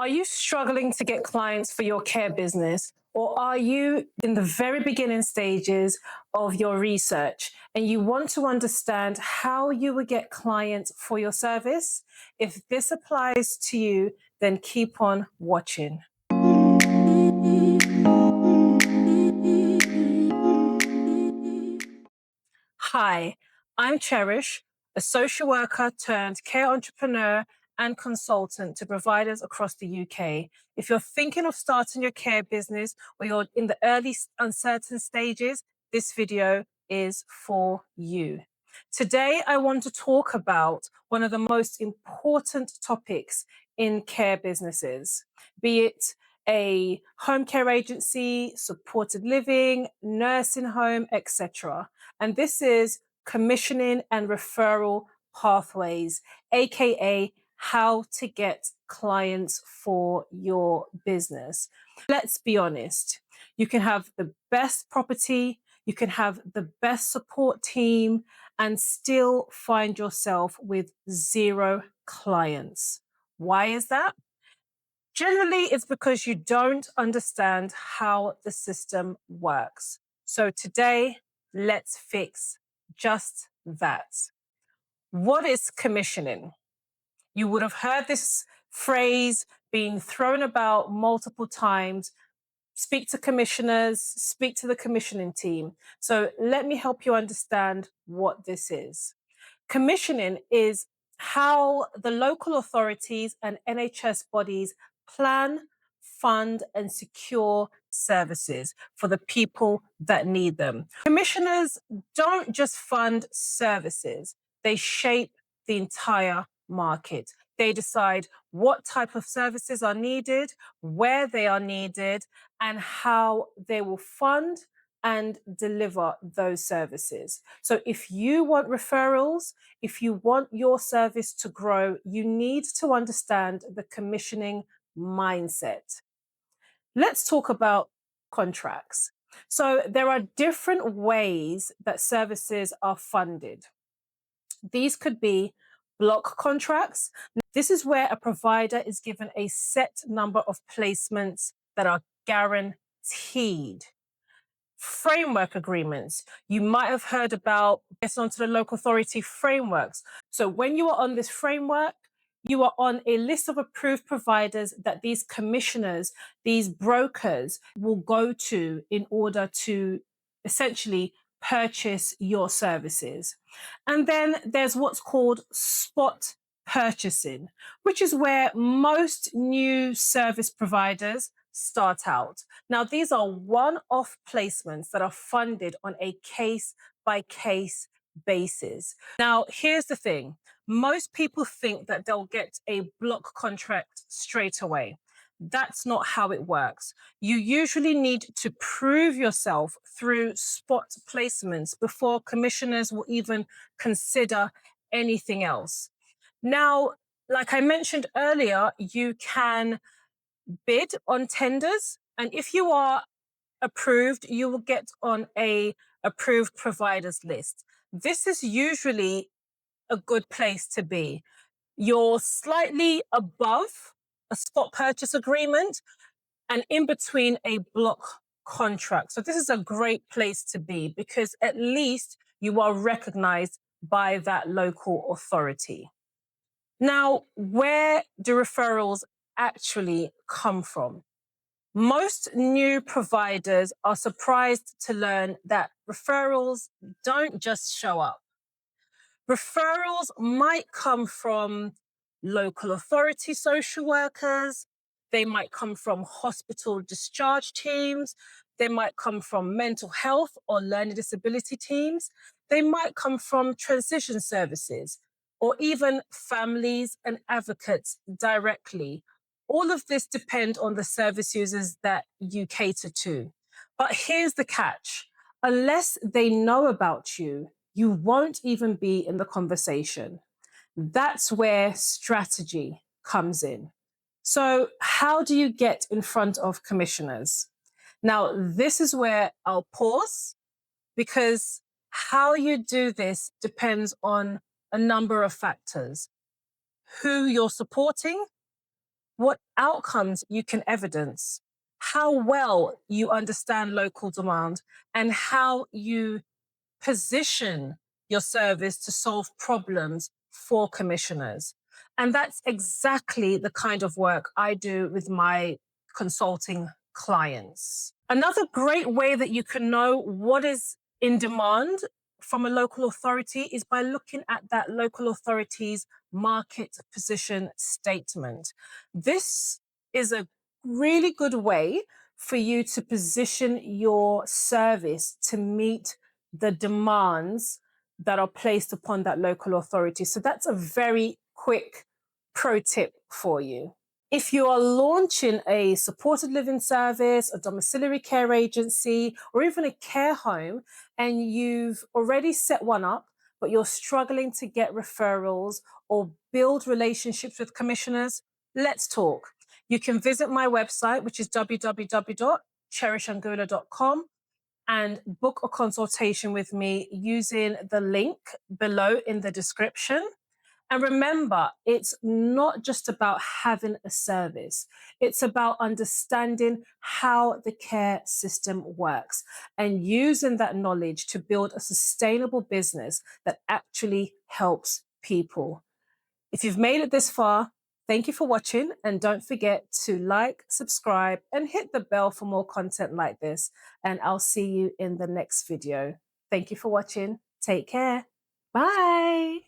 Are you struggling to get clients for your care business? Or are you in the very beginning stages of your research and you want to understand how you would get clients for your service? If this applies to you, then keep on watching. Hi, I'm Cherish, a social worker turned care entrepreneur and consultant to providers across the UK. If you're thinking of starting your care business or you're in the early uncertain stages, this video is for you. Today, I want to talk about one of the most important topics in care businesses, be it a home care agency, supported living, nursing home, etc. And this is commissioning and referral pathways, aka how to get clients for your business. Let's be honest, you can have the best property, you can have the best support team, and still find yourself with zero clients. Why is that? Generally, it's because you don't understand how the system works. So today, let's fix just that. What is commissioning? You would have heard this phrase being thrown about multiple times. Speak to commissioners, speak to the commissioning team. So let me help you understand what this is. Commissioning is how the local authorities and NHS bodies plan, fund, and secure services for the people that need them. Commissioners don't just fund services, they shape the entire market. They decide what type of services are needed, where they are needed, and how they will fund and deliver those services. So if you want referrals, if you want your service to grow, you need to understand the commissioning mindset. Let's talk about contracts. So there are different ways that services are funded. These could be block contracts. This is where a provider is given a set number of placements that are guaranteed. Framework agreements. You might have heard about getting onto the local authority frameworks. So when you are on this framework, you are on a list of approved providers that these commissioners, these brokers will go to in order to essentially purchase your services. And then there's what's called spot purchasing, which is where most new service providers start out. Now, these are one-off placements that are funded on a case-by-case basis. Now, here's the thing. Most people think that they'll get a block contract straight away. That's not how it works. You usually need to prove yourself through spot placements before commissioners will even consider anything else. Now, like I mentioned earlier, you can bid on tenders, and if you are approved, you will get on a approved providers list. This is usually a good place to be. You're slightly above a spot purchase agreement and in between a block contract. So this is a great place to be because at least you are recognized by that local authority. Now, where do referrals actually come from? Most new providers are surprised to learn that referrals don't just show up. Referrals might come from local authority social workers, they might come from hospital discharge teams, they might come from mental health or learning disability teams, they might come from transition services, or even families and advocates directly. All of this depend on the service users that you cater to. But here's the catch. Unless they know about you, you won't even be in the conversation. That's where strategy comes in. So, how do you get in front of commissioners? Now, this is where I'll pause because how you do this depends on a number of factors: who you're supporting, what outcomes you can evidence, how well you understand local demand, and how you position your service to solve problems for commissioners. And that's exactly the kind of work I do with my consulting clients. Another great way that you can know what is in demand from a local authority is by looking at that local authority's market position statement. This is a really good way for you to position your service to meet the demands that are placed upon that local authority. So that's a very quick pro tip for you. If you are launching a supported living service, a domiciliary care agency, or even a care home, and you've already set one up, but you're struggling to get referrals or build relationships with commissioners, let's talk. You can visit my website, which is www.cherishangula.com, and book a consultation with me using the link below in the description. And remember, it's not just about having a service. It's about understanding how the care system works and using that knowledge to build a sustainable business that actually helps people. If you've made it this far, thank you for watching, and don't forget to like, subscribe, and hit the bell for more content like this. And I'll see you in the next video. Thank you for watching. Take care. Bye.